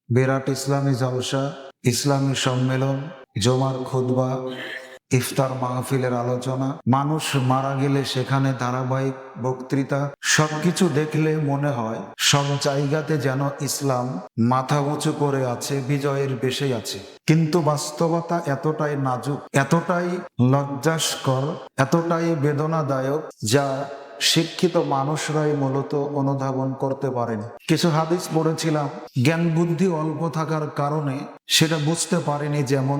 বিরাট ইসলামী জলসা, ইসলামী সম্মেলন, জমার খুতবা, ইফতার মাহফিলের আলোচনা, মানুষ মারা গেলে সেখানে ধারাবাহিক বক্তৃতা, সবকিছু দেখলে মনে হয় সব জায়গাতে যেন ইসলাম মাথা উঁচু করে আছে, বিজয়ের বেশে আছে। কিন্তু বাস্তবতা এতটাই নাজুক, এতটাই লজ্জাস্কর, এতটাই বেদনাদায়ক, যা শিক্ষিত মানুষরাই মূলত অনুধাবন করতে পারেনি। কিছু হাদিস পড়েছিলাম, জ্ঞান বুদ্ধি অল্প থাকার কারণে সেটা বুঝতে পারেনি, যেমন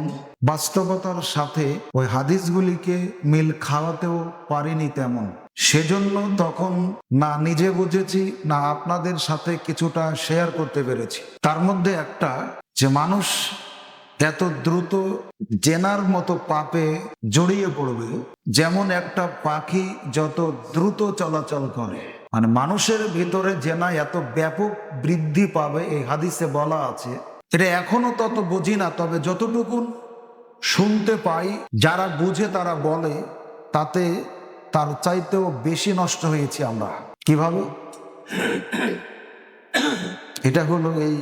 বাস্তবতার সাথে ওই হাদিসগুলিকে মিল খাওয়াতেও পারিনি তেমন। সেজন্য তখন না নিজে বুঝেছি, না আপনাদের সাথে কিছুটা শেয়ার করতে পেরেছি। তার মধ্যে একটা, যে মানুষ এত দ্রুত জেনার মতো পাপে জড়িয়ে পড়বে, যেমন একটা পাখি যত দ্রুত চলাচল করে, মানে মানুষের ভিতরে জেনা এত ব্যাপক বৃদ্ধি পাবে এই হাদিসে বলা আছে। এটা এখনো তত বুঝি না, তবে যতটুকু শুনতে পাই, যারা বুঝে তারা বলে, তাতে তার চাইতেও বেশি নষ্ট হয়েছি আমরা। কিভাবে? এটা হলো এই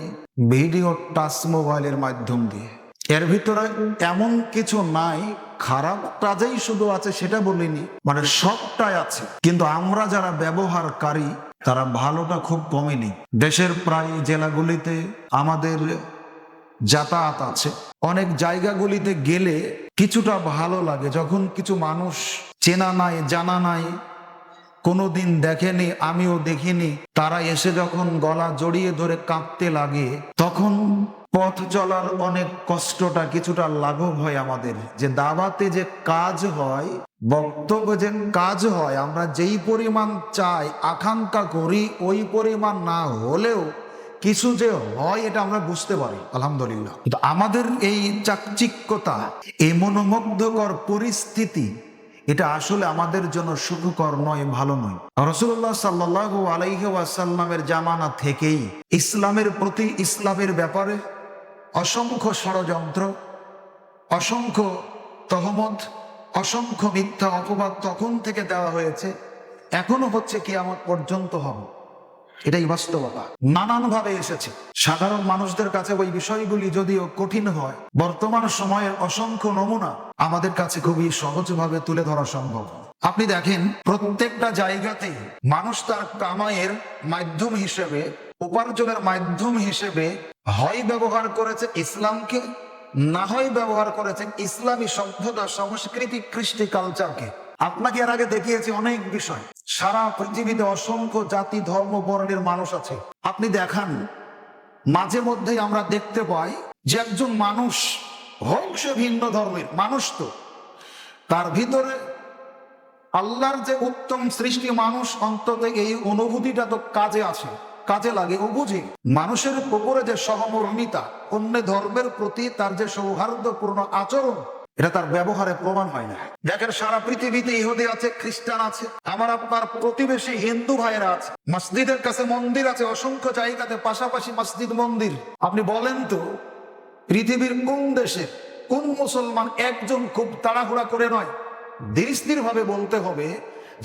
ভিডিও টাচ মোবাইলের মাধ্যম দিয়ে। এর ভিতরে এমন কিছু নাই, খারাপ কাজেই শুধু আছে সেটা বলিনি, মানে সবটাই আছে, কিন্তু আমরা যারা ব্যবহারকারী তারা ভালোটা খুব কমেনি। দেশের প্রায় জেলাগুলিতে আমাদের যাতায়াত আছে, অনেক জায়গাগুলিতে গেলে কিছুটা ভালো লাগে যখন কিছু মানুষ চেনা নাই, জানা নাই, কোনোদিন দেখেনি, আমিও দেখিনি, তারা এসে যখন গলা জড়িয়ে ধরে কাঁদতে লাগে, তখন পথ চলার অনেক কষ্টটা কিছুটা লাঘব হয় আমাদের। যে দাওয়াতে যে কাজ হয়, বক্তব্য যে কাজ হয়, আমরা যেই পরিমাণ চাই, আকাঙ্ক্ষা করি, ওই পরিমাণ না হলেও কিছু যে হয় এটা আমরা বুঝতে পারি, আলহামদুলিল্লাহ। কিন্তু আমাদের এই চাকচিক্যতা, এই মনোমুগ্ধকর পরিস্থিতি, এটা আসলে আমাদের জন্য সুখকর নয়, ভালো নয়। রাসূলুল্লাহ সাল্লাল্লাহু আলাইহি ওয়াসাল্লামের জামানা থেকেই ইসলামের প্রতি, ইসলামের ব্যাপারে অসংখ্য ষড়যন্ত্র, অসংখ্য তহমত, অসংখ্য মিথ্যা অপবাদ তখন থেকে দেওয়া হয়েছে, এখনো হচ্ছে, কিয়ামত পর্যন্ত হবে। এটাই বাস্তবতা। নানানভাবে এসেছে। সাধারণ মানুষদের কাছে ওই বিষয়গুলি যদিও কঠিন হয়, বর্তমান সময়ের অসংখ্য নমুনা আমাদের কাছে খুবই সহজভাবে তুলে ধরা সম্ভব। আপনি দেখেন, প্রত্যেকটা জায়গাতে মানুষ তার কামাইয়ের মাধ্যম হিসেবে, উপার্জনের মাধ্যম হিসেবে হয় ব্যবহার করেছে ইসলামকে, না হয় ব্যবহার করেছেন ইসলামী সভ্যতা, সংস্কৃতি, কৃষ্টি, কালচারকে। আপনাকে এর আগে দেখিয়েছি অনেক বিষয়। সারা পৃথিবীতে অসংখ্য জাতি, ধর্ম, বর্ণের মানুষ আছে। আপনি দেখান, মাঝে মধ্যেই আমরা দেখতে পাই যে একজন মানুষ, হোক সে ভিন্ন ধর্মের মানুষ, তো তার ভিতরে আল্লাহর যে উত্তম সৃষ্টি মানুষ, অন্তত এই অনুভূতিটা তো কাজে আছে, কাজে লাগে, ও বুঝি মানুষের উপরে যে সহমর্মিতা, অন্য ধর্মের প্রতি তার যে সৌহার্দ্যপূর্ণ আচরণ, এটা তার ব্যবহারে প্রমাণ হয় না। দেখেন, সারা পৃথিবীতে ইহুদি আছে, খ্রিস্টান আছে, আমার আপনার প্রতিবেশী হিন্দু ভাইয়েরা আছে, মসজিদের কাছে মন্দির আছে অসংখ্য জায়গাতে, পাশাপাশি মসজিদ মন্দির। আপনি বলেন তো, পৃথিবীর কোন দেশে কোন মুসলমান একজন খুব তাড়াহুড়া করে নয়, ধীর স্থির ভাবে বলতে হবে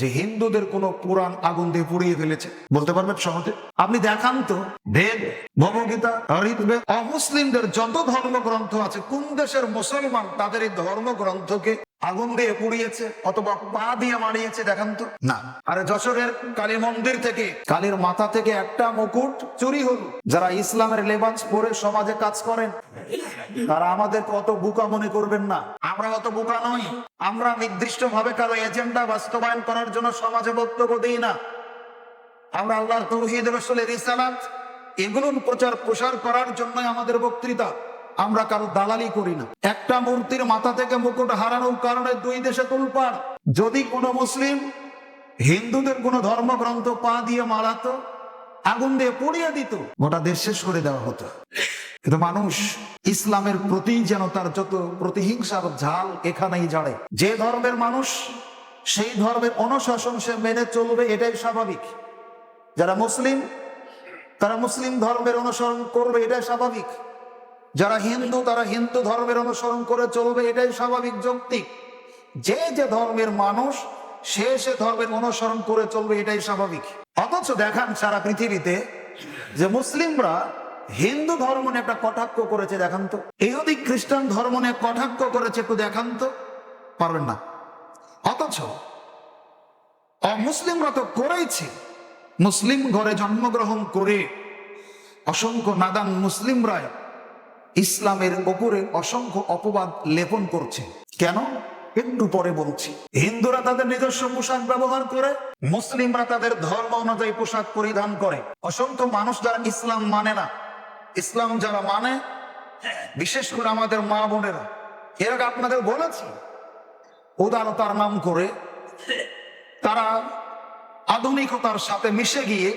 যে হিন্দুদের কোন পুরাণ আগুন দিয়ে পুড়িয়ে ফেলেছে? বলতে পারবেন সহজে? আপনি দেখান তো, বেদ, ভগবদ্গীতা, ঋগ্বেদ, অমুসলিমদের যত ধর্মগ্রন্থ আছে, কোন দেশের মুসলমান তাদের এই ধর্মগ্রন্থকে আগুন দিয়ে পুড়িয়েছে অথবা পা দিয়ে মারিয়েছে? দেখান তো। না। আরে যশোরের কালী মন্দির থেকে কালীর মাথা থেকে একটা মুকুট চুরি হল। যারা ইসলামের লেবাস পরে সমাজে কাজ করেন, তারা আমাদের অত বোকা মনে করবেন না। আমরা অত বোকা নই। আমরা নির্দিষ্ট ভাবে কারো এজেন্ডা বাস্তবায়ন করার জন্য সমাজে বক্তব্য দিই না। আমরা আল্লাহর তাওহীদ, রাসূলের রিসালাত, এগুলোর প্রচার প্রসার করার জন্য আমাদের বক্তৃতা। আমরা কারো দালালি করি না। একটা মূর্তির মাথা থেকে মুকুট হারানোর কারণে দুই দেশে তোলপাড়। যদি কোনো মুসলিম হিন্দুদের কোনো ধর্মগ্রন্থ পা দিয়ে মারাতো, আগুন দিয়ে পুড়িয়ে দিত, গোটা দেশ শেষ করে দেওয়া হতো। কিন্তু মানুষ ইসলামের প্রতি যেন তার যত প্রতিহিংসার ঝাল এখানেই জাড়ে। যে ধর্মের মানুষ, সেই ধর্মের অনুশাসন সে মেনে চলবে, এটাই স্বাভাবিক। যারা মুসলিম, তারা মুসলিম ধর্মের অনুসরণ করবে, এটাই স্বাভাবিক। যারা হিন্দু, তারা হিন্দু ধর্মের অনুসরণ করে চলবে, এটাই স্বাভাবিক, যৌক্তিক। যে যে ধর্মের মানুষ, সে সে ধর্মের অনুসরণ করে চলবে, এটাই স্বাভাবিক। অথচ দেখান, সারা পৃথিবীতে যে মুসলিমরা হিন্দু ধর্ম নিয়ে একটা কটাক্ষ করেছে দেখান তো, ইহুদি খ্রিস্টান ধর্ম নিয়ে কটাক্ষ করেছে একটু দেখান তো, পারবেন না। অথচ অমুসলিমরা তো করেইছে। মুসলিম ঘরে জন্মগ্রহণ করে অসংখ্য নাদান মুসলিমরা ইসলামের ওপরে অসংখ্য অপবাদ লেপন করছে। কেন? একটু পরে বলছি। হিন্দুরা তাদের নিজস্ব পোশাক ব্যবহার করে, মুসলিমরা তাদের ধর্ম অনুযায়ী পোশাক পরিধান করে। অসংখ্য মানুষ যারা ইসলাম মানে না, ইসলাম যারা মানে, বিশেষ করে আমাদের মা বোনেরা, এর আগে আপনাদের বলেছি, উদারতার নাম করে তারা আধুনিকতার সাথে মিশে গিয়ে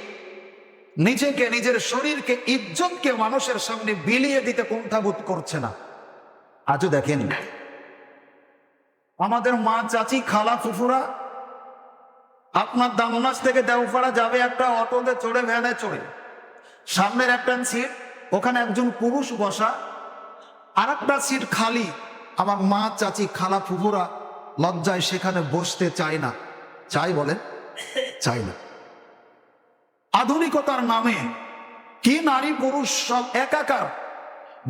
নিজেকে, নিজের শরীরকে, ইজ্জতকে মানুষের সামনে বিলিয়ে দিতে কুণ্ঠাবোধ করছে না। আজও দেখেন আমাদের মা, চাচি, খালা, ফুফুরা, আপনার দামনাস থেকে দেওপাড়া যাবে একটা অটোতে চড়ে, ভ্যানে চড়ে, সামনের একটা সিট, ওখানে একজন পুরুষ বসা, আর একটা সিট খালি। আমার মা, চাচি, খালা, ফুফুরা লজ্জায় সেখানে বসতে চায় না। চাই বলেন? চাই না। আধুনিকতার নামে কি নারী পুরুষ সব একাকার,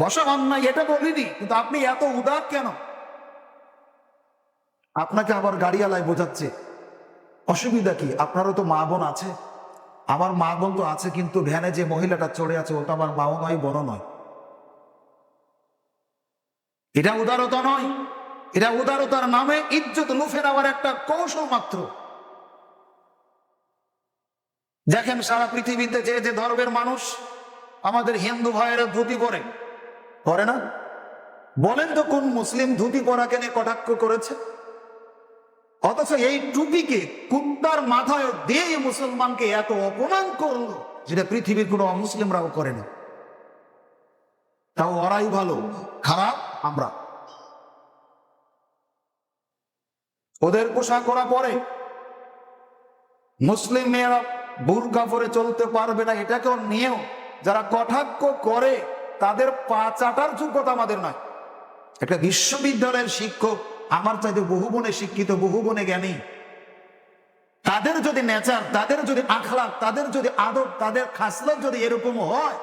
বসা অন্যায় এটা বলিনি, কিন্তু আপনি এত উদার কেন? আপনাকে আবার গাড়িওয়ালায় বোঝাচ্ছে অসুবিধা কি, আপনারও তো মা বোন আছে। আমার মা বোন তো আছে, কিন্তু ভ্যানে যে মহিলাটা চড়ে আছে ওটা আমার মাও নয়, বড় নয়। এটা উদারতা নয়, এটা উদারতার নামে ইজ্জত লুফে নেওয়ার একটা কৌশল মাত্র। দেখেন সারা পৃথিবীতে যে যে ধর্মের মানুষ, আমাদের হিন্দু ভাইয়েরা ধুতি পরে, পরে না? বলেন তো কোন মুসলিম ধুতি পরাকে নিয়ে কটাক্ষ করেছে? অথচ এই টুপিকে কুত্তার মাথায় দিয়ে মুসলমানকে এত অপমান করলো, যেটা পৃথিবীর কোনো অমুসলিমরাও করে না। তাও ওরাই ভালো, খারাপ আমরা। ওদের পোশাক ওরা পরে, মুসলিম মেয়েরা বুরকা পরে চলতে পারবে না, এটাকেও নিয়েও যারা কটাক্ষ করে তাদের পা চাটার যোগ্যতা আমাদের নয়। একটা বিশ্ববিদ্যালয়ের শিক্ষক আমার চাইতে বহুগুণে শিক্ষিত, বহুগুণে জ্ঞানী, তাদের যদি নেচার, তাদের যদি আখলাক, তাদের যদি আদব, তাদের খাসলত যদি এরকম হয়,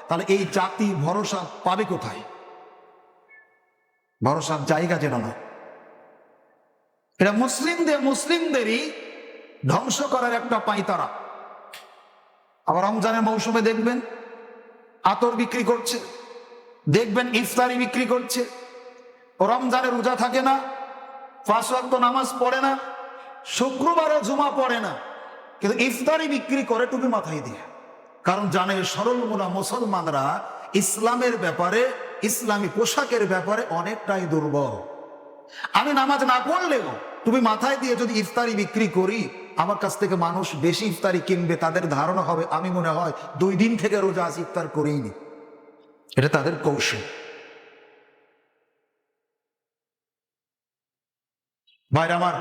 তাহলে এই জাতি ভরসা পাবে কোথায়? ভরসার জায়গা যেন না। এটা মুসলিমদেরই ধ্বংস করার একটা পাঁয়তারা। আবার রমজানের মৌসুমে দেখবেন আতর বিক্রি করছে, দেখবেন ইফতারি বিক্রি করছে। রমজানের রোজা থাকে না, 5 ওয়াক্ত নামাজ পড়ে না, শুক্রবারও জুমা পড়ে না, কিন্তু ইফতারি বিক্রি করে টুপি মাথায় দিয়ে। কারণ জানে সরলমনা মুসলমানরা ইসলামের ব্যাপারে, ইসলামী পোশাকের ব্যাপারে অনেকটাই দুর্বল। আমি নামাজ না পড়লেও তুমি মাথায় দিয়ে যদি ইফতারি বিক্রি করি, আমার কাছ থেকে মানুষ বেশি ইফতারি কিনবে, তাদের ধারণা হবে আমি মনে হয় 2 দিন থেকে রোজা আজ ইফতার করিনি। এটা তাদের কৌশল। ভাইরা আমার,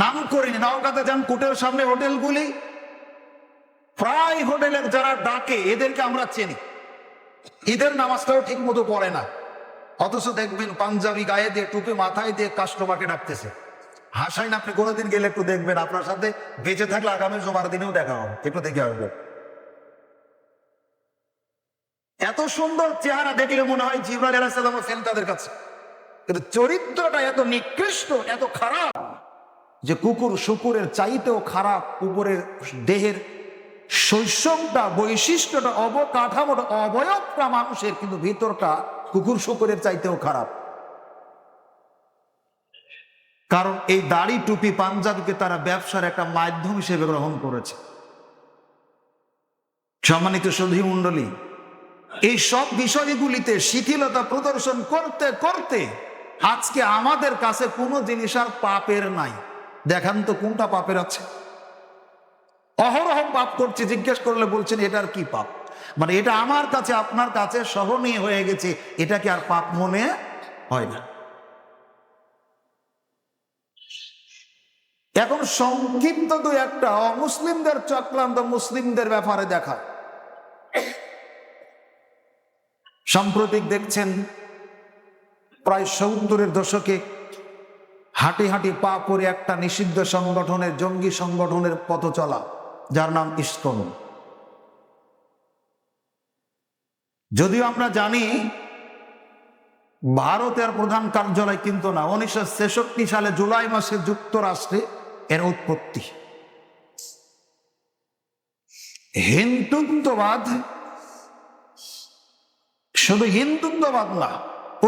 নাম করিনি, নওগাঁতে যান, কোর্টের সামনে হোটেলগুলি, প্রায় হোটেলের যারা ডাকে এদেরকে আমরা চিনি। ঈদের নামাজটাও ঠিক মতো পড়ে না, অথচ দেখবেন পাঞ্জাবি গায়ে দিয়ে, টুপি মাথায় দিয়ে কাস্টমারকে ডাকতেছে। হাসাই না? আপনি কোনোদিন গেলে একটু দেখবেন, আপনার সাথে বেঁচে থাকলে আগামী জুমার দিনেও দেখা হবে, একটু দেখে আসবে। এত সুন্দর চেহারা দেখলে মনে হয় জিবরাইল আলাইহিস সালাম ফেল তাদের কাছে, কিন্তু চরিত্রটা এত নিকৃষ্ট, এত খারাপ যে কুকুর শুকুরের চাইতেও খারাপ। উপরের দেহের শৈশবটা, বৈশিষ্ট্যটা, অবকাঠামোটা, অবয়বটা মানুষের, কিন্তু ভিতরটা কুকুর শুকুরের চাইতেও খারাপ। কারণ এই দাড়ি, টুপি, পাঞ্জাবিকে তারা ব্যবসার একটা মাধ্যম হিসেবে গ্রহণ করেছে। সম্মানিত সুধী মণ্ডলী, এই সব বিষয়গুলিতে শিথিলতা প্রদর্শন করতে করতে আজকে আমাদের কাছে কোনো জিনিস আর পাপের নাই। দেখান তো কোনটা পাপের আছে? অহরহ পাপ করছে, জিজ্ঞেস করলে বলছেন এটার কি পাপ? মানে এটা আমার কাছে, আপনার কাছে সহনীয় হয়ে গেছে, এটাকে আর পাপ মনে হয় না। এখন সংক্ষিপ্ত 2-1টা অমুসলিমদের চক্রান্ত মুসলিমদের ব্যাপারে দেখা। সাম্প্রতিক দেখছেন প্রায় 70-এর দশকে হাঁটি হাঁটি পা পরে একটা নিষিদ্ধ সংগঠনের, জঙ্গি সংগঠনের পথ চলা, যার নাম ইসকন। যদিও আমরা জানি ভারতের প্রধান কার্যালয় কিন্তু না, 1966 সালে জুলাই মাসে যুক্তরাষ্ট্রে এর উৎপত্তি। হিন্দুত্ববাদ শুধু হিন্দুত্ববাদ না,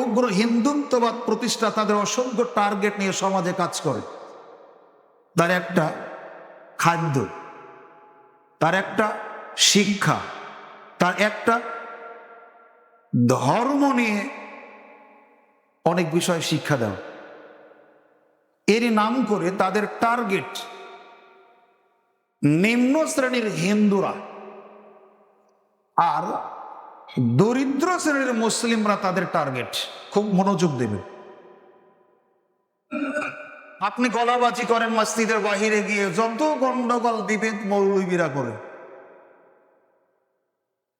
উগ্র হিন্দুত্ববাদ প্রতিষ্ঠা তাদের অসংখ্য টার্গেট নিয়ে সমাজে কাজ করে। তার একটা খাদ্য, তার একটা শিক্ষা, তার একটা ধর্ম নিয়ে অনেক বিষয় শিক্ষা দেওয়া। এরই নাম করে তাদের টার্গেট নিম্ন শ্রেণীর হিন্দুরা আর দরিদ্র শ্রেণীর মুসলিমরা তাদের টার্গেট। খুব মনোযোগ দেবেন। আপনি গলাবাজি করেন মসজিদের বাহিরে গিয়ে, যত গন্ডগোল বিভেদ মৌলবীরা করে,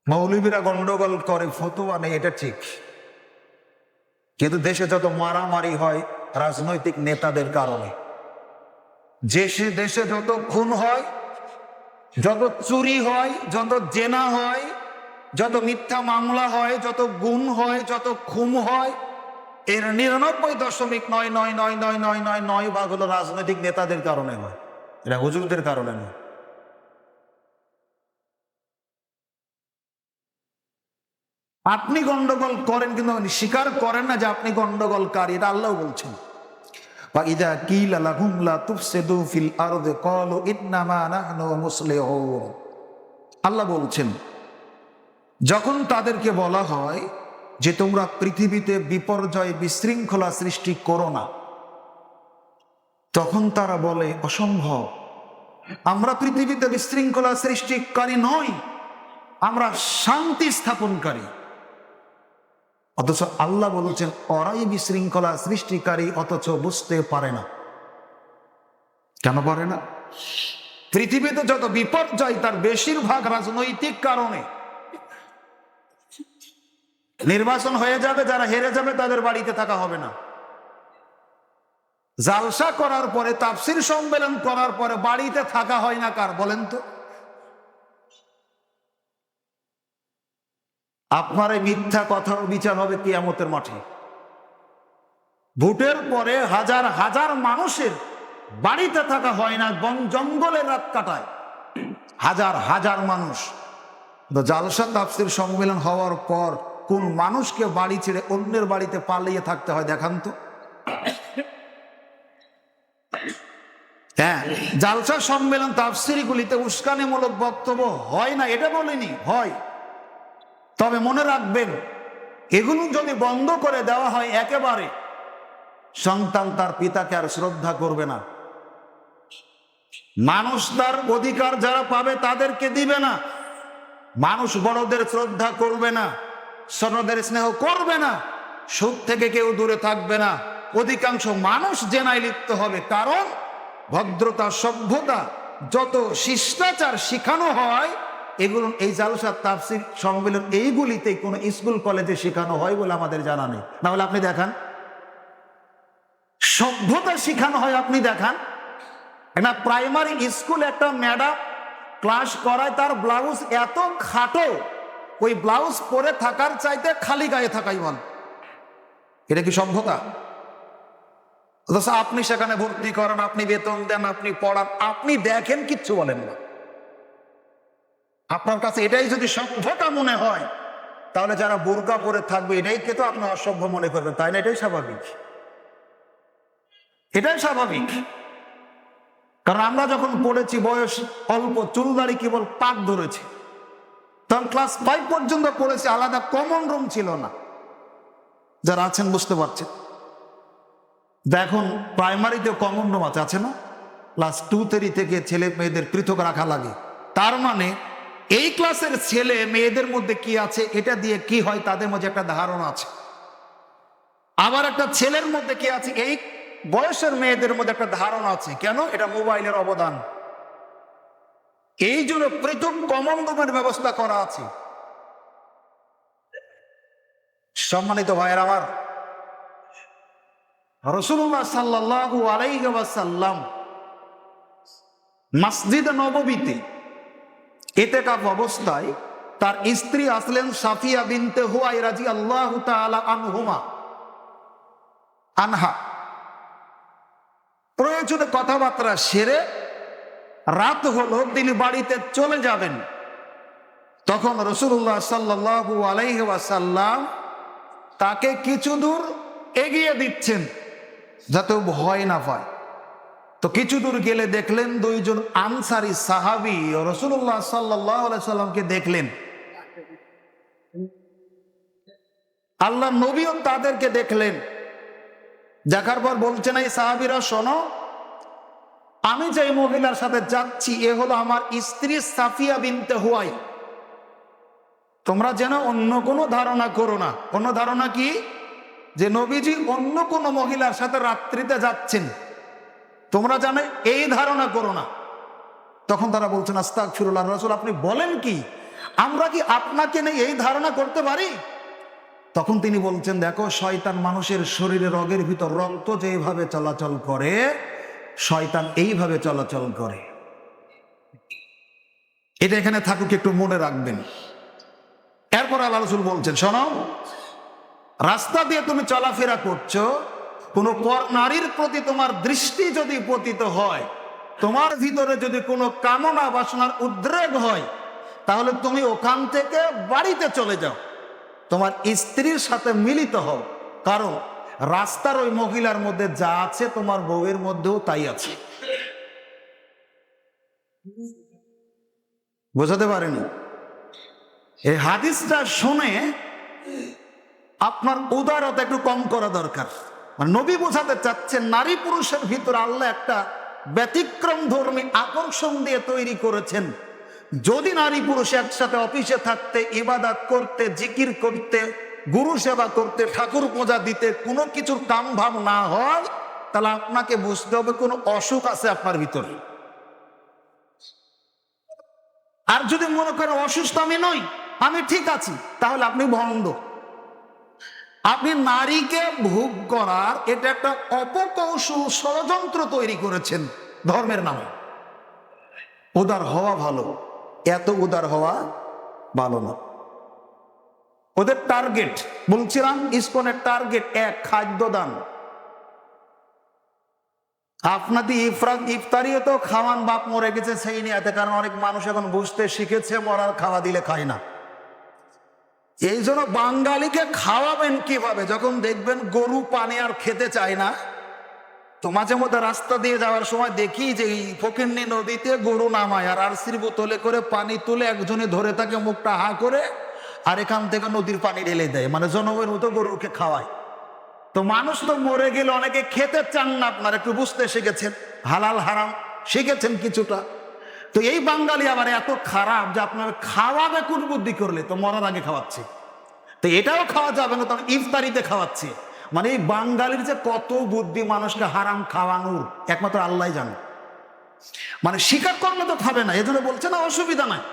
মৌলবীরা গন্ডগোল করে, ফতোয়া নেই, এটা ঠিক। কিন্তু দেশে যত মারামারি হয় রাজনৈতিক নেতাদের কারণে, দেশে যত খুন হয়, যত চুরি হয়, যত জেনা হয়, যত মিথ্যা মামলা হয়, যত গুণ হয়, যত খুন হয়, এর 99.999999 ভাগ হলো রাজনৈতিক নেতাদের কারণে হয়, এটা হুজুরদের কারণে নয়। আপনি গন্ডগোল করেন কিন্তু স্বীকার করেন না যে আপনি গন্ডগোলকারী, এটা আল্লাহ বলছেন। وَإِذَا قِيلَ لَهُمْ لَا تُفْسِدُوا فِي الْأَرْضِ قَالُوا إِنَّمَا نَحْنُ مُصْلِحُونَ। আল্লাহ বলছেন, যখন তাদেরকে বলা হয় যে তোমরা পৃথিবীতে বিপর্যয় বিশৃঙ্খলা সৃষ্টি করো না, তখন তারা বলে অসম্ভব, আমরা পৃথিবীতে বিশৃঙ্খলা সৃষ্টিকারী নই, আমরা শান্তি স্থাপনকারী। অথচ আল্লাহ বলছেন ওরাই বিশৃঙ্খলা সৃষ্টিকারী, অথচ বুঝতে পারে না। কেন পারে না? পৃথিবীতে যত বিপর্যয় তার বেশিরভাগ রাজনৈতিক কারণে। নির্বাচন হয়ে যাবে, যারা হেরে যাবে তাদের বাড়িতে থাকা হবে না। জালসা করার পরে, তাফসীর সম্মেলন করার পরে বাড়িতে থাকা হয় না কার বলেন তো? আপনার এই মিথ্যা কথার বিচার হবে কিয়ামতের মাঠে। ভোটের পরে হাজার হাজার মানুষের বাড়িতে থাকা হয় না, বন জঙ্গলে রাত কাটায় হাজার হাজার মানুষ। জালসা তাফসীর সম্মেলন হওয়ার পর কোন মানুষকে বাড়ি ছেড়ে অন্যের বাড়িতে পালিয়ে থাকতে হয় দেখান তো? হ্যাঁ, জালসা সম্মেলন তাফসীরগুলিতে উস্কানিমূলক বক্তব্য হয় না, এটা বলিনি, হয়। তবে মনে রাখবেন, এগুলো যদি বন্ধ করে দেওয়া হয় একেবারে, সন্তান তার পিতাকে আর শ্রদ্ধা করবে না, মানুষ তার অধিকার যারা পাবে তাদেরকে দিবে না, মানুষ বড়দের শ্রদ্ধা করবে না, ছোটদের স্নেহ করবে না, সুদ থেকে কেউ দূরে থাকবে না, অধিকাংশ মানুষ জেনায় লিপ্ত হবে। কারণ ভদ্রতা, সভ্যতা, যত শিষ্টাচার শিখানো হয় এগুলো এই জালসা তাফসীর সম্মেলন এইগুলিতেই কোনো স্কুল কলেজে শেখানো হয় বলে আমাদের জানা নেই। না হলে আপনি দেখান সভ্যতা শিখানো হয়, আপনি দেখান না। প্রাইমারি স্কুলে একটা ম্যাডাম ক্লাস করায়, তার ব্লাউজ এত খাটো, ওই ব্লাউজ পরে থাকার চাইতে খালি গায়ে থাকাই বল। এটা কি সভ্যতা? অথচ আপনি সেখানে ভর্তি করেন, আপনি বেতন দেন, আপনি পড়ান, আপনি দেখেন, কিচ্ছু বলেন না। আপনার কাছে এটাই যদি সভ্যতা মনে হয়, তাহলে যারা বোরকা পরে থাকবে এটাইকে তো আপনি অসভ্য মনে করবেন, তাই না? এটাই স্বাভাবিক, এটাই স্বাভাবিক। কারণ আমরা যখন পড়েছি বয়স অল্প, চুলদাড়ি কেবল পাক ধরেছে, তখন ক্লাস 5 পর্যন্ত পড়েছি, আলাদা কমন রুম ছিল না। যারা আছেন বুঝতে পারছেন। এখন প্রাইমারিতে কমন রুম আছে না? ক্লাস 2, 3 থেকে ছেলে মেয়েদের পৃথক রাখা লাগে। তার মানে এই ক্লাসের ছেলে মেয়েদের মধ্যে কি আছে এটা দিয়ে কি হয় তাদের মধ্যে একটা ধারণা আছে। আবার একটা ছেলের মধ্যে কি আছে এই বয়সের মেয়েদের মধ্যে একটা ধারণা আছে। কেন? এটা মোবাইলের অবদান। এই জন্য পৃথক কমন রুমের ব্যবস্থা করা আছে। সম্মানিত ভাইয়ের আমার, রাসূলুল্লাহ সাল্লাল্লাহু আলাইহি ওয়াসাল্লাম মসজিদ নববীতে ইতিকাফ অবস্থায় তার স্ত্রী আসলেন সাফিয়া বিনতে হুয়াই রাদিয়াল্লাহু তাআলা আনহা। প্রয়োজনে কথাবার্তা সেরে রাত হলো, তিনি বাড়িতে চলে যাবেন। তখন রাসূলুল্লাহ সাল্লাল্লাহু আলাইহি ওয়াসাল্লাম তাকে কিছু দূর এগিয়ে দিচ্ছেন যাতে ভয় না পায়। তো কিছু দূর গেলে দেখলেন দুইজন আনসারী সাহাবী রাসূলুল্লাহ সাল্লাল্লাহু আলাইহি সাল্লামকে দেখলেন। আল্লাহ নবীও তাদেরকে দেখলেন। দেখার পর বলছেন, এই সাহাবীরা শোনো, আমি যে মহিলার সাথে যাচ্ছি এ হলো আমার স্ত্রী সাফিয়া বিনতে হুয়াই। তোমরা যেন অন্য কোনো ধারণা করো না। অন্য ধারণা কি? যে নবীজি অন্য কোনো মহিলার সাথে রাত্রিতে যাচ্ছেন, তোমরা জানো এই ধারণা করো না। তখন তারা বলছেন, আস্তাগফিরুল্লাহ রাসূল, আপনি বলেন কি? আমরা কি আপনাকে নিয়ে এই ধারণা করতে পারি? তখন তিনি বলছেন, দেখো, শয়তান মানুষের শরীরে রগের ভিতর রক্ত যেভাবে চলাচল করে, শয়তান এইভাবে চলাচল করে। এটা এখানে থাকুক, একটু মনে রাখবেন। এরপর আল্লাহ রাসূল বলছেন, শোনো, রাস্তা দিয়ে তুমি চলাফেরা করছো, কোনো পর নারীর প্রতি তোমার দৃষ্টি যদি পতিত হয়, তোমার ভিতরে যদি কোনো কামনা বাসনার উদ্রেক হয়, তাহলে তুমি ওখান থেকে বাড়িতে চলে যাও, তোমার স্ত্রীর সাথে মিলিত হও। কারণ রাস্তার ওই মহিলার মধ্যে যা আছে তোমার বউয়ের মধ্যেও তাই আছে। বোঝাতে পারেনি? এই হাদিসটা শুনে আপনার উদারতা একটু কম করা দরকার। মানে নবী বোঝাতে চাচ্ছেন, নারী পুরুষের ভিতরে আল্লাহ একটা ব্যতিক্রম ধর্মী আকর্ষণ দিয়ে তৈরি করেছেন। যদি নারী পুরুষ একসাথে অফিসে থাকতে, ইবাদত করতে, জিকির করতে, গুরু সেবা করতে, ঠাকুর পূজা দিতে কোনো কিছুর কাম ভাব না হয়, তাহলে আপনাকে বুঝতে হবে কোনো অসুখ আছে আপনার ভিতরে। আর যদি মনে করেন অসুস্থ আমি নই, আমি ঠিক আছি, তাহলে আপনি ভণ্ড। আপনি নারীকে ভোগ করার এটা একটা অপকৌশল, ষড়যন্ত্র তৈরি করেছেন ধর্মের নামে। উদার হওয়া ভালো, এত উদার হওয়া ভালো না। ওদের টার্গেট, বলছিলাম ইসকনের টার্গেট এক, খাদ্য দান। আপনাদের ইফতারিও তো খাওয়ান, বাপ মরে গেছে সেই নিয়ে, কারণ অনেক মানুষ এখন বুঝতে শিখেছে মরার খাওয়া দিলে খায় না। এই জন্য বাঙালিকে খাওয়াবেন কিভাবে? যখন দেখবেন গরু পানি আর খেতে চায় না, তো মাঝে মধ্যে রাস্তা দিয়ে যাওয়ার সময় দেখি যে এই ফকিন্নি নদীতে গরু নামায় আর আরসির বোতলে করে পানি তুলে একজনে ধরে তাকে মুখটা হা করে আর এখান থেকে নদীর পানি ঢেলে দেয়, মানে জনমের মতো গরুকে খাওয়ায়। তো মানুষ তো মরে গেলে অনেকে খেতে চান না, আপনারা একটু বুঝতে শিখেছেন, হালাল হারাম শিখেছেন কিছুটা। তো এই বাঙালি আবার এত খারাপ যে আপনার খাওয়াবে কোন বুদ্ধি করলে, তো মরার আগে খাওয়াচ্ছে। তো এটাও খাওয়া যাবে না, তখন ইফতারিতে খাওয়াচ্ছে। মানে এই বাঙালির যে কত বুদ্ধি মানুষকে হারাম খাওয়ানোর, একমাত্র আল্লাহ জানে। মানে স্বীকার করলে তো খাবে না, এজন্য বলছে না অসুবিধা নাই।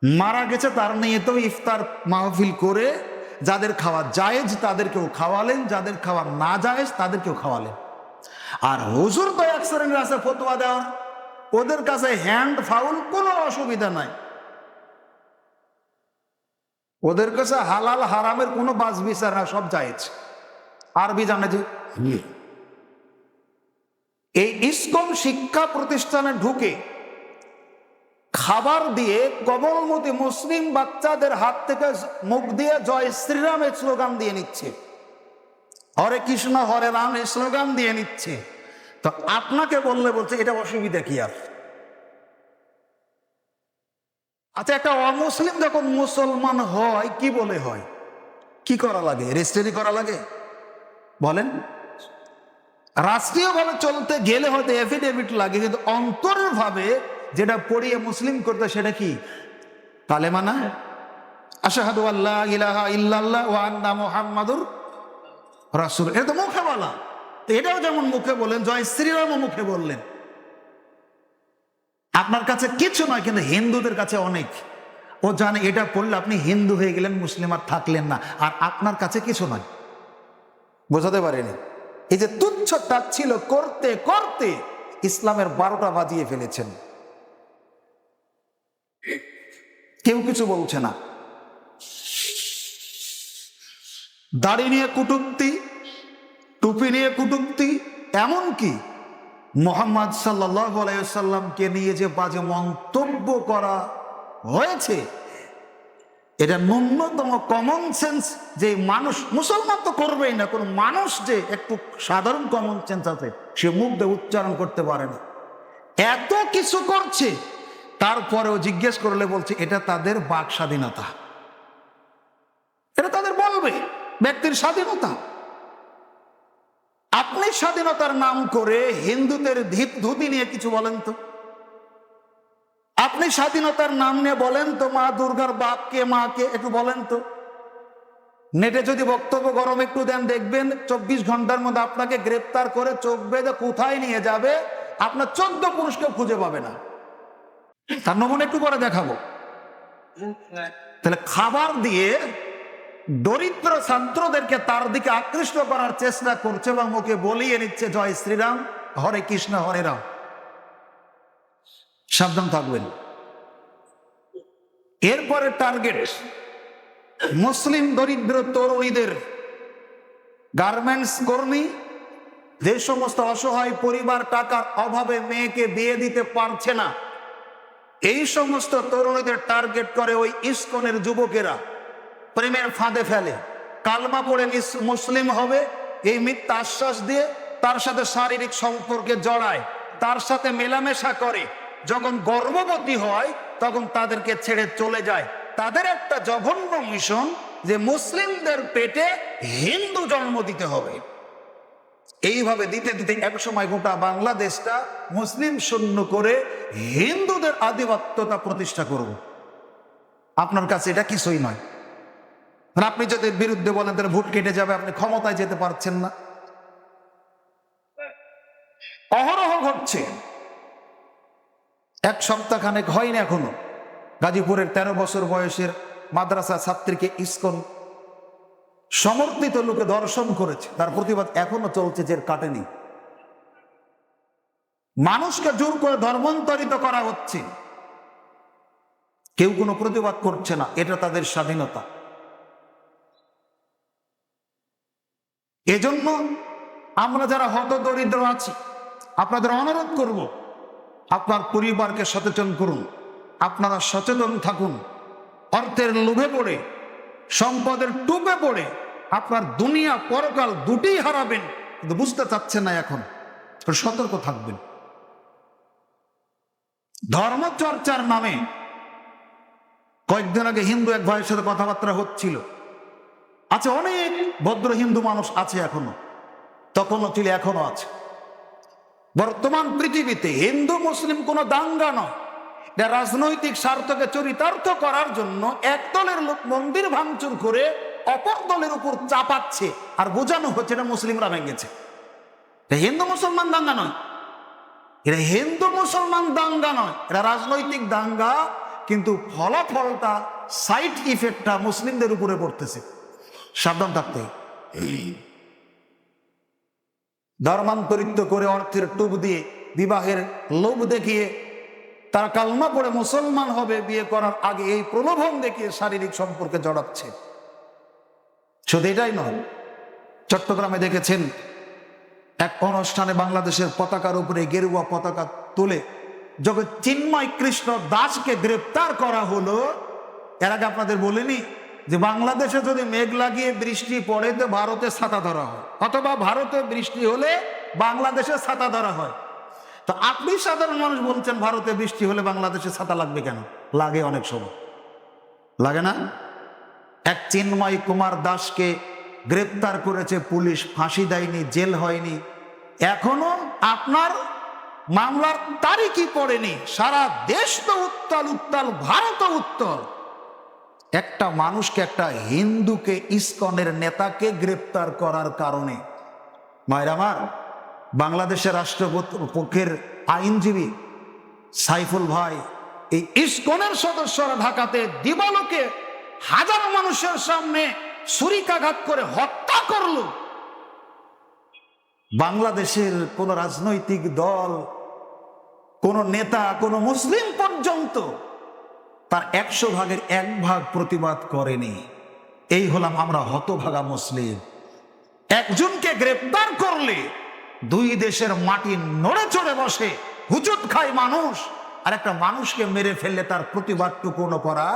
মারা গেছে তার নিয়ে তো ইফতার মাহফিল করে যাদের খাওয়া জায়েজ তাদেরকেও খাওয়ালেন, যাদের খাওয়া না জায়েজ তাদেরকেও খাওয়ালেন। আর হুজুর তো এক শ্রেণীর আছে ফতোয়া দেওয়ার, ওদের কাছে হ্যান্ড ফাউল কোনো অসুবিধা নাই। ওদের কাছে হালাল হারামের কোনো বাজ বিচার না, সব জায়েজ। আরবি জানে যে। এই ইসকন শিক্ষা প্রতিষ্ঠানে ঢুকে খাবার দিয়ে কবলমতী মুসলিম বাচ্চাদের হাত থেকে মুখ দিয়ে জয় শ্রীরামের স্লোগান দিয়ে নিচ্ছে, হরে কৃষ্ণ হরে রাম এই স্লোগান দিয়ে নিচ্ছে। তো আপনাকে বললে বলছে এটা অসুবিধা কি? আর আচ্ছা, একটা অমুসলিম যখন মুসলমান হয় কি বলে হয়? কি করা লাগে? রেজিস্ট্রি করা লাগে? বলেন। রাষ্ট্রীয়ভাবে চলতে গেলে হয়তো এফিডেভিট লাগে, কিন্তু অন্তরের ভাবে যেটা পড়িয়ে মুসলিম করতে সেটা কি? কালেমা না? আশহাদু আল্লা ইলাহা ইল্লাল্লাহ ওয়া আন্না মুহাম্মাদুর রাসূল। এটা তো মুখে বলা। তো এটাও যেমন মুখে বলেন, জয় শ্রীরামও মুখে বললেন। আপনার কাছে কিছু নয়, কিন্তু হিন্দুদের কাছে অনেক। ও জানে এটা পড়লে আপনি হিন্দু হয়ে গেলেন, মুসলিম আর থাকলেন না, আর আপনার কাছে কিছু নয়। বোঝাতে পারেনি? এই যে তুচ্ছ তাচ্ছিল্য করতে করতে ইসলামের 12টা বাজিয়ে ফেলেছেন। কেউ কিছু বলছে না। দাড়ি নিয়ে কটূক্তি, টুপি নিয়ে কটূক্তি, এমনকি মুহাম্মদ সাল্লাল্লাহু আলাইহি ওয়াসাল্লামকে নিয়ে যে বাজে মন্তব্য করা হয়েছে, এটা ন্যূনতম কমন সেন্স যে মানুষ, মুসলমান তো করবেই না, কোন মানুষ যে একটু সাধারণ কমন সেন্স আছে সে মুখ দিয়ে উচ্চারণ করতে পারে না। এত কিছু করছে, তারপরেও জিজ্ঞেস করলে বলছে এটা তাদের বাক স্বাধীনতা, এটা তাদের বলবে, ব্যক্তির স্বাধীনতা। আপনি স্বাধীনতার নাম করে হিন্দুদের ধুতি নিয়ে কিছু বলেন তো? আপনি স্বাধীনতার নাম নিয়ে বলেন তো মা দুর্গার বাপকে, মাকে একটু বলেন তো। নেটে যদি বক্তব্য গরম একটু দেন, দেখবেন 24 ঘন্টার মধ্যে আপনাকে গ্রেপ্তার করে চোখ বেঁধে কোথায় নিয়ে যাবে আপনার 14 পুরুষকে খুঁজে পাবে না। তার নমুনা একটু পরে দেখাবো। তাহলে খাবার দিয়ে দরিদ্র ছাত্রদেরকে তার দিকে আকৃষ্ট করার চেষ্টা করছে এবং ওকে বলিয়ে নিচ্ছে জয় শ্রীরাম, হরে কৃষ্ণ হরে রাম। সাবধান থাকবেন। এরপরে টার্গেট মুসলিম দরিদ্র তরুণীদের, গার্মেন্টস কর্মী, যে সমস্ত অসহায় পরিবার টাকার অভাবে মেয়েকে বিয়ে দিতে পারছে না, এই সমস্ত তরুণীদের টার্গেট করে ওই ইসকনের যুবকেরা। প্রেমের ফাঁদে ফেলে, কালমা পড়ে মুসলিম হবে এই মিথ্যা আশ্বাস দিয়ে তার সাথে শারীরিক সম্পর্কে জড়ায়, তার সাথে মেলামেশা করে। যখন গর্ভবতী হয় তখন তাদেরকে ছেড়ে চলে যায়। তাদের একটা জঘন্য মিশন যে মুসলিমদের পেটে হিন্দু জন্ম দিতে হবে। এইভাবে দিতে দিতে একসময় গোটা বাংলাদেশটা মুসলিম শূন্য করে হিন্দুদের আধিপত্যতা প্রতিষ্ঠা করব। আপনার কাছে এটা কিছুই নয়। আপনি যদি বিরুদ্ধে বলেন তাহলে ভোট কেটে যাবে, আপনি ক্ষমতায় যেতে পারছেন না। অহরহ ঘটছে। এক সপ্তাহ খানেক হয়নি এখনো, গাজীপুরের 13 বছর বয়সের মাদ্রাসা ছাত্রীকে ইসকন সমর্থিত লোকে ধর্ষণ করেছে। তার প্রতিবাদ এখনো চলছে, জের কাটেনি। মানুষকে জোর করে ধর্মান্তরিত করা হচ্ছে, কেউ কোনো প্রতিবাদ করছে না। এটা তাদের স্বাধীনতা। এজন্য আমরা যারা হত দরিদ্র আছি আপনাদের অনুরোধ করব, আপনার পরিবারকে সচেতন করুন। আপনারা সচেতন থাকুন। অর্থের লোভে পড়ে, সম্পদের টুপে পড়ে আপনার দুনিয়া পরকাল দুটিই হারাবেন, কিন্তু বুঝতে চাচ্ছেন না। এখন সতর্ক থাকবেন। ধর্মচর্চার নামে কয়েকদিন আগে হিন্দু এক ভাইয়ের সাথে কথাবার্তা হচ্ছিল। আছে অনেক ভদ্র হিন্দু মানুষ আছে এখনো, তখনও ছিল, এখনো আছে। বর্তমান পৃথিবীতে হিন্দু মুসলিম কোনো দাঙ্গা নয়, এটা রাজনৈতিক স্বার্থকে চরিতার্থ করার জন্য এক দলের লোক মন্দির ভাঙচুর করে অপর দলের উপর চাপাচ্ছে আর বোঝানো হচ্ছে এটা মুসলিমরা ভেঙেছে। এটা হিন্দু মুসলমান দাঙ্গা নয়, এটা হিন্দু মুসলমান দাঙ্গা নয়, এটা রাজনৈতিক দাঙ্গা। কিন্তু ফলাফলটা, সাইড ইফেক্টটা মুসলিমদের উপরে পড়তেছে। সাবধান থাকতে। ধর্মান্তরিত করে অর্থের টুপ দিয়ে, বিবাহের লোভ দেখিয়ে তারা কালমা পড়ে মুসলমান হবে, বিয়ে করার আগে এই প্রলোভন দেখিয়ে শারীরিক সম্পর্কে জড়াচ্ছে। শুধু এটাই নয়, চট্টগ্রামে দেখেছেন এক অনুষ্ঠানে বাংলাদেশের পতাকার উপরে গেরুয়া পতাকা তুলে যখন চিন্ময় কৃষ্ণ দাসকে গ্রেপ্তার করা হলো, এর আগে আপনাদের বলিনি যে বাংলাদেশে যদি মেঘ লাগিয়ে বৃষ্টি পড়ে তো ভারতে ছাতা ধরা হয়, অথবা ভারতে বৃষ্টি হলে বাংলাদেশে ছাতা ধরা হয়। তো আপনি সাধারণ মানুষ বলছেন ভারতে বৃষ্টি হলে বাংলাদেশে ছাতা লাগবে কেন? লাগে, অনেক সময় লাগে না? এক চিন্ময় কুমার দাসকে গ্রেপ্তার করেছে পুলিশ, ফাঁসি দেয়নি, জেল হয়নি। এখনো আপনার মামলার তারিখই পড়েনি। সারা দেশ তো উত্তাল উত্তাল, ভারত উত্তাল। একটা মানুষকে, একটা হিন্দুকে, ইসকনের নেতাকে গ্রেপ্তার করার কারণে, মায়ের আমার, বাংলাদেশের রাষ্ট্রপক্ষের আইনজীবী সাইফুল ভাই, এই ইসকনের সদস্যরা ঢাকাতে দিবালোকে হাজার মানুষের সামনে ছুরিকাঘাত করে হত্যা করলো। বাংলাদেশের কোন রাজনৈতিক দল, কোন নেতা, কোন মুসলিম পর্যন্ত তার 100 ভাগের 1 ভাগ প্রতিবাদ করেনি। এই হলাম আমরা হতভাগা মুসলিম। একজনকে গ্রেফতার করলে 2 দেশের মাটি নড়ে চড়ে বসে, হুজুত খায় মানুষ, আর একটা মানুষকে মেরে ফেললে তার প্রতিবাদটুকুনো করা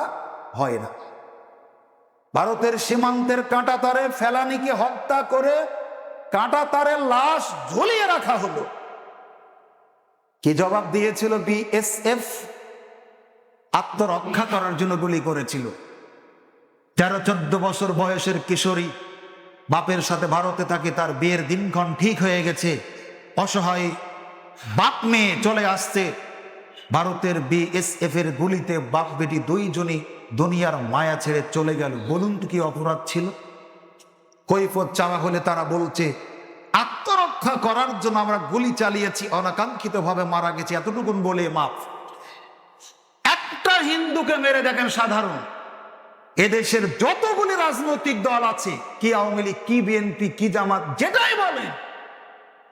হয় না। ভারতের সীমান্তের কাঁটাতারে ফেলানিকে হত্যা করে কাঁটাতারে লাশ ঝুলিয়ে রাখা হলো। কি জবাব দিয়েছিল বিএসএফ? আত্মরক্ষা করার জন্য গুলি করেছিল। 13-14 বছর বয়সের কিশোরী, বাপের সাথে ভারতে থাকে, তার বিয়ের দিনক্ষণ ঠিক হয়ে গেছে, অসহায় বাপ মেয়ে চলে আসছে, ভারতের বিএসএফ এর গুলিতে বাপ বেটি 2 জনই দুনিয়ার মায়া ছেড়ে চলে গেল। বলুন তো কি অপরাধ ছিল? কৈফিয়ত চাওয়া হলে তারা বলছে আত্মরক্ষা করার জন্য আমরা গুলি চালিয়েছি, অনাকাঙ্ক্ষিত ভাবে মারা গেছে, এতটুকুন বলে মাফ। একটা হিন্দুকে মেরে দেখেন সাধারণ। এদেশের যতগুলি রাজনৈতিক দল আছে, কি আওয়ামী লীগ, কি বিএনপি, কি জামাত, যেটাই বলেন,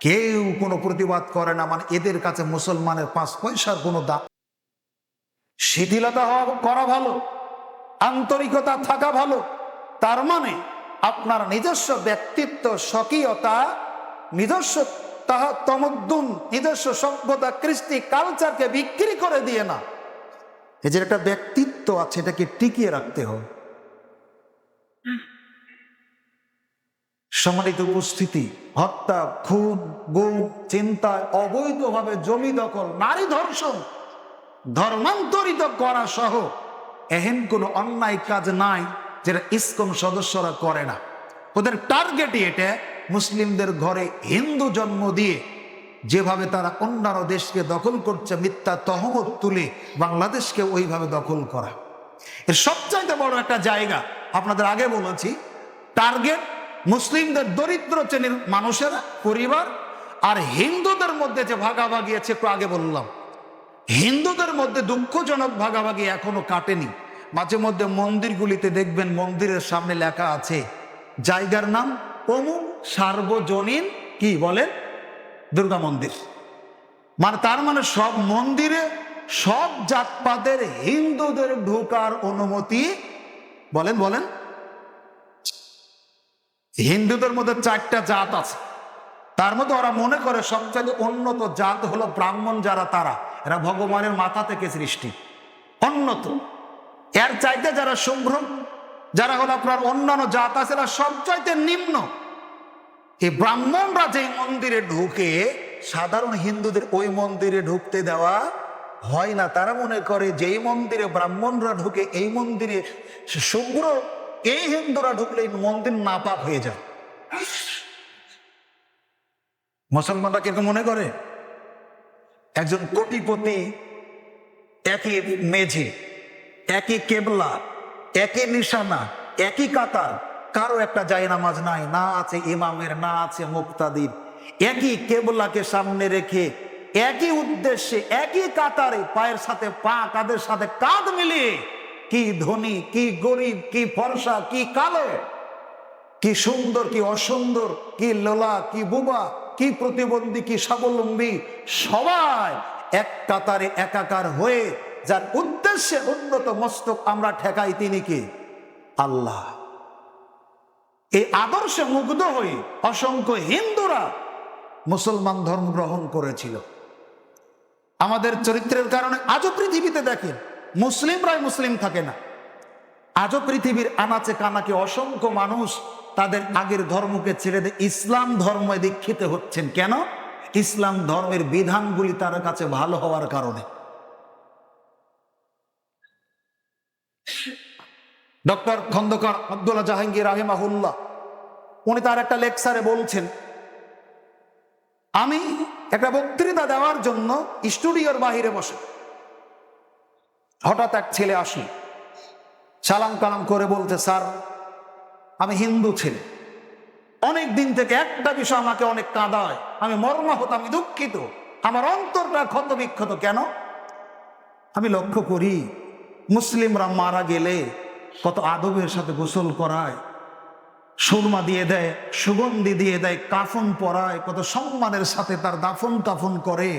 কেউ কোনো প্রতিবাদ করে না। মানে এদের কাছে মুসলমানের 5 পয়সার কোনো দাম। শিথিলতা করা ভালো, আন্তরিকতা থাকা ভালো। তার মানে আপনার নিজস্ব ব্যক্তিত্ব, স্বকীয়তা, নিজস্ব তমদ্দুন, নিজস্ব সভ্যতা, কৃষ্টি, কালচারকে বিক্রি করে দিয়ে না। এই যে একটা ব্যক্তিত্ব আছে, এটাকে টিকিয়ে রাখতে হবে। সম্মানিত উপস্থিতি, হত্যা, খুন, গুম, চিন্তায়, অবৈধভাবে জমি দখল, নারী ধর্ষণ, ধর্মান্তরিত করা সহ এহেন কোনো অন্যায় কাজ নাই যেটা ইসকন সদস্যরা করে না। ওদের টার্গেটই এটা, মুসলিমদের ঘরে হিন্দু জন্ম দিয়ে যেভাবে তারা অন্যান্য দেশকে দখল করছে, মিথ্যা তহমত তুলে বাংলাদেশকে ওইভাবে দখল করা। এর সবচাইতে বড় একটা জায়গা আপনাদের আগে বলেছি, টার্গেট মুসলিমদের দরিদ্র শ্রেণীর মানুষেরা, পরিবার, আর হিন্দুদের মধ্যে যে ভাগাভাগি আছে, একটু আগে বললাম, হিন্দুদের মধ্যে দুঃখজনক ভাগাভাগি এখনো কাটেনি। মাঝে মধ্যে মন্দিরগুলিতে দেখবেন মন্দিরের সামনে লেখা আছে জায়গার নাম অমুক সার্বজনীন কি বলেন দুর্গা মন্দির। মানে তার মানে সব মন্দিরে সব জাতপাতের হিন্দুদের ঢোকার অনুমতি। বলেন বলেন, হিন্দুদের মধ্যে 4টা জাত আছে, তার মধ্যে ওরা মনে করে সবচেয়ে উন্নত জাত হলো ব্রাহ্মণ, যারা তারা এরা ভগবানের মাথা থেকে সৃষ্টি, উন্নত। এর চাইতে যারা শুভ্র, যারা হলো আপনার অন্যান্য জাত আছে, এরা সবচাইতে নিম্ন। এই ব্রাহ্মণরা যে মন্দিরে ঢুকে, সাধারণ হিন্দুদের ওই মন্দিরে ঢুকতে দেওয়া হয় না। তারা মনে করে যেই মন্দিরে ব্রাহ্মণরা ঢুকে, এই মন্দিরে শুভ্র, এই হিন্দুরা ঢুকলে এই মন্দির নাপাক হয়ে যায়। মুসলমানরা কিন্তু মনে করে একজন কোটিপতি, একই মেঝে, একই কেবলা, একই নিশানা, একই কাতার, কারো একটা জায়নামাজ নাই, না আছে ইমামের, না আছে মুক্তাদির। একই কেবলাকে সামনে রেখে একই উদ্দেশ্যে একই কাতারে পায়ের সাথে পা, কাঁধের সাথে কাঁধ মিলিয়ে, কি ধনী, কি গরিব, কি ফর্সা, কি কালো, কি সুন্দর, কি অসুন্দর, কি লোলা, কি বুবা, কি প্রতিবন্ধী, কি স্বাবলম্বী, সবাই এক কাতারে একাকার হয়ে যার উদ্দেশ্যে উন্নত মস্তক আমরা ঠেকাই, তিনি কি? আল্লাহ। এই আদর্শে মুগ্ধ হয়ে অসংখ্য হিন্দুরা মুসলমান ধর্ম গ্রহণ করেছিল। আমাদের চরিত্রের কারণে আজও পৃথিবীতে দেখেন মুসলিমরাই মুসলিম থাকে না। আজও পৃথিবীর আনাচে কানাকে অসংখ্য মানুষ তাদের আগের ধর্মকে ছেড়ে দিয়ে ইসলাম ধর্মে দীক্ষিত হচ্ছেন। কেন? ইসলাম ধর্মের বিধানগুলি তার কাছে ভালো হওয়ার কারণে। ডক্টর খন্দকার আব্দুল্লাহ জাহাঙ্গীর রাহিমাহুল্লাহ, উনি তার একটা লেকচারে বলছেন, আমি একটা বক্তৃতা দেওয়ার জন্য স্টুডিওর বাহিরে বসে, হঠাৎ এক ছেলে আসি, সালাম কালাম করে বলতে, স্যার আমি হিন্দু ছেলে, অনেক দিন থেকে একটা বিষয় আমাকে অনেক কাঁদায়, আমি মর্মাহত, আমি দুঃখিত, আমার অন্তরটা ক্ষত বিক্ষত। কেন? আমি লক্ষ্য করি মুসলিমরা মারা গেলে কত আদবের সাথে গোসল করায়, সুরমা দিয়ে দেয়, সুগন্ধি দিয়ে দেয়, কাফন পরায়, কত সম্মানের সাথে তার দাফন কাফন করে।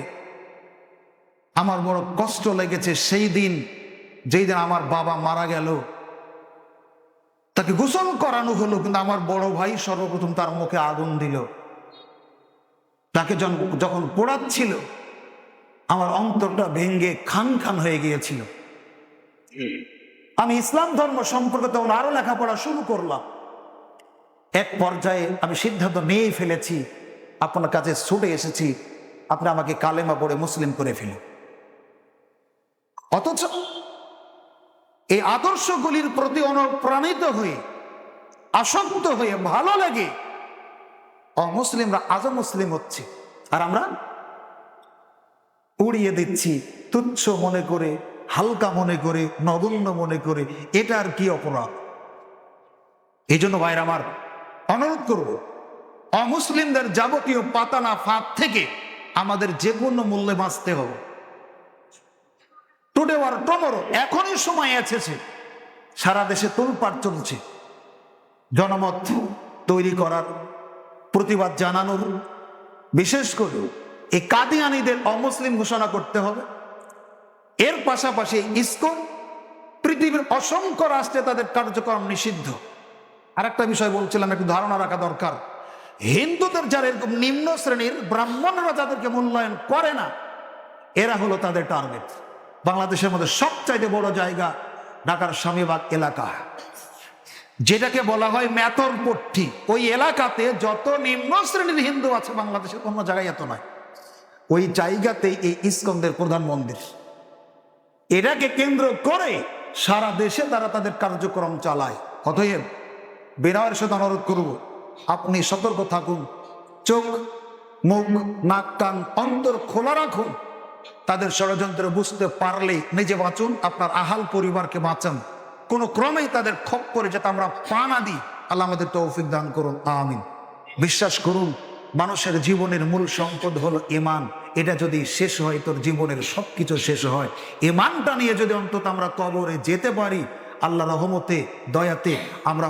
আমার বড় কষ্ট লেগেছে সেই দিন যেই দিন আমার বাবা মারা গেল, তাকে গোসল করানো হলো, কিন্তু আমার বড় ভাই সর্বপ্রথম তার মুখে আগুন দিল। তাকে যখন পোড়াচ্ছিল আমার অন্তরটা ভেঙ্গে খান খান হয়ে গিয়েছিল। আমি ইসলাম ধর্ম সম্পর্কে তখন আরো লেখাপড়া শুরু করলাম। এক পর্যায়ে আমি সিদ্ধান্ত নিয়েই ফেলেছি, আপনার কাছে ছুটে এসেছি, আপনি আমাকে কালেমা পড়ে মুসলিম করে ফেলুন। অথচ এই আদর্শগুলির প্রতি অনুপ্রাণিত হয়ে, আসক্ত হয়ে, ভালো লাগে অমুসলিমরা আজও মুসলিম হচ্ছে, আর আমরা উড়িয়ে দিচ্ছি, তুচ্ছ মনে করে, হালকা মনে করে, নগণ্য মনে করে। এটা আর কি অপরাধ? এই জন্য ভাইরা আমার, অনুরোধ করব, অমুসলিমদের যাবতীয় পাতানা ফাঁদ থেকে আমাদের যে কোনো মূল্যে বাঁচতে হবে। টুডে আর টুমরো, এখনই সময় এসেছে। সারা দেশে তোলপাড় চলছে জনমত তৈরি করার, প্রতিবাদ জানানোর। বিশেষ করে এই কাদিয়ানীদের অমুসলিম ঘোষণা করতে হবে। এর পাশাপাশি ইসকন পৃথিবীর অসংখ্য রাষ্ট্রে তাদের কার্যক্রম নিষিদ্ধ। আর একটা বিষয় বলছিলাম, একটু ধারণা রাখা দরকার। হিন্দুদের যারা এরকম নিম্ন শ্রেণীর ব্রাহ্মণরা যাদেরকে মূল্যায়ন করে না, এরা হলো তাদের টার্গেট। বাংলাদেশের মধ্যে সবচাইতে বড় জায়গা ঢাকার স্বামীবাগ এলাকা, যেটাকে বলা হয় মেথরপট্টি। ওই এলাকাতে যত নিম্ন শ্রেণীর হিন্দু আছে বাংলাদেশের কোনো জায়গায় এত নয়। ওই জায়গাতেই এই ইসকনদের প্রধান মন্দির। এটাকে কেন্দ্র করে সারা দেশে তারা তাদের কার্যক্রম চালায়। অতএব বিনয়ের সাথে অনুরোধ করব, আপনি সতর্ক থাকুন, চোখ, মুখ, নাক, কান, অন্তর খোলা রাখুন। তাদের ষড়যন্ত্র বুঝতে পারলে নিজে বাঁচুন, আপনার আহাল পরিবারকে বাঁচান। কোনো ক্রমেই তাদের খপ্পরে যাতে আমরা পা না দিই, আল্লাহ আমাদের তৌফিক দান করুন, আমিন। বিশ্বাস করুন, মানুষের জীবনের মূল সম্পদ হলো ঈমান। এটা যদি শেষ হয়, তোর জীবনের সবকিছু শেষ হয়। ঈমানটা নিয়ে যদি অন্তত আমরা কবরে যেতে পারি, আল্লাহ রহমতে, দয়াতে আমরা